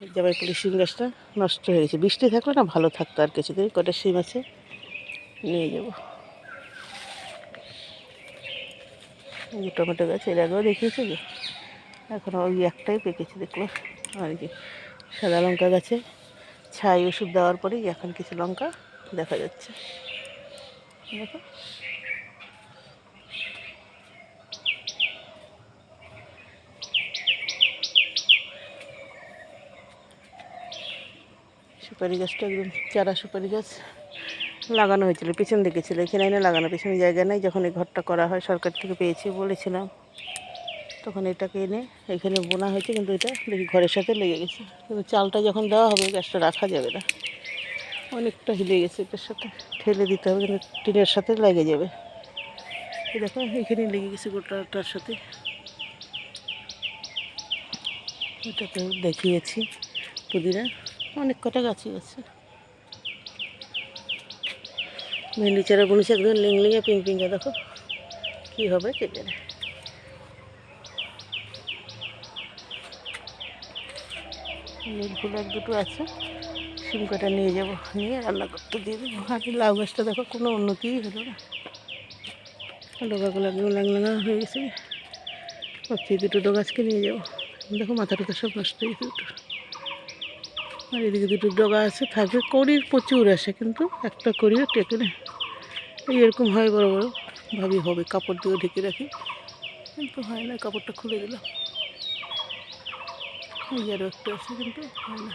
জবাইপুরি শিম গাছটা নষ্ট হয়ে গেছে, বৃষ্টি থাকলে না ভালো থাকতো। আর কিছুদিন কটা শিম আছে, নিয়ে যাব। এই টমেটো গাছ এর আগেও দেখিয়েছে যে, এখন ওই একটাই পেকেছে দেখলাম। আর কি সাদা লঙ্কা গাছে ছাই ওষুধ দেওয়ার পরেই এখন কিছু লঙ্কা দেখা যাচ্ছে। দেখো, সুপারি গাছটা একদম চারা সুপারি গাছ লাগানো হয়েছিল, পিছন দিকে ছিল, এখানে এনে লাগানো, পিছনে জায়গা নেই। যখন এই ঘরটা করা হয় সরকার থেকে পেয়েছি বলেছিলাম, তখন এটাকে এনে এখানে বোনা হয়েছে। কিন্তু এটা দেখি ঘরের সাথে লেগে গেছে, কিন্তু চালটা যখন দেওয়া হবে গাছটা রাখা যাবে না, অনেকটা হিলে গেছে। এটার সাথে ঠেলে দিতে হবে, কিন্তু টিনের সাথে লেগে যাবে। দেখো এখানে লেগে গেছে গোটাটার সাথে। এটা তো দেখিয়েছি পুদিনা, অনেক কটা গাছই আছে। ভেন্ডি চারা বুনেছে একদম লিংলিঙে পিঙ্ক পিঙ্কে, দেখো কী হবে কে জানে। নীল ফুল এক দুটো আছে, শিম কাটা নিয়ে যাবো, নিয়ে রান্না করতে দিয়ে দেবো। আর লাউ গাছটা দেখো কোনো উন্নতিই হলো না, ডগাগুলো একদম ল্যাংলাঙা হয়ে গেছে। ভাবছি দুটো ডগাছকে নিয়ে যাবো, দেখো মাথা টাথা সব নষ্ট হয়ে গেছে দুটো। আর এদিকে দুটো ডগা আছে, থাকবে। কড়ির প্রচুর আসে, কিন্তু একটা কড়িও টেকে না। এই এরকম হয় বড় বড়, ভাবি হবে কাপড় দিয়ে ঢেকে রাখি, কিন্তু হয় না। কাপড়টা খুলে দিলাম, এই আরও একটা আছে, কিন্তু হয় না।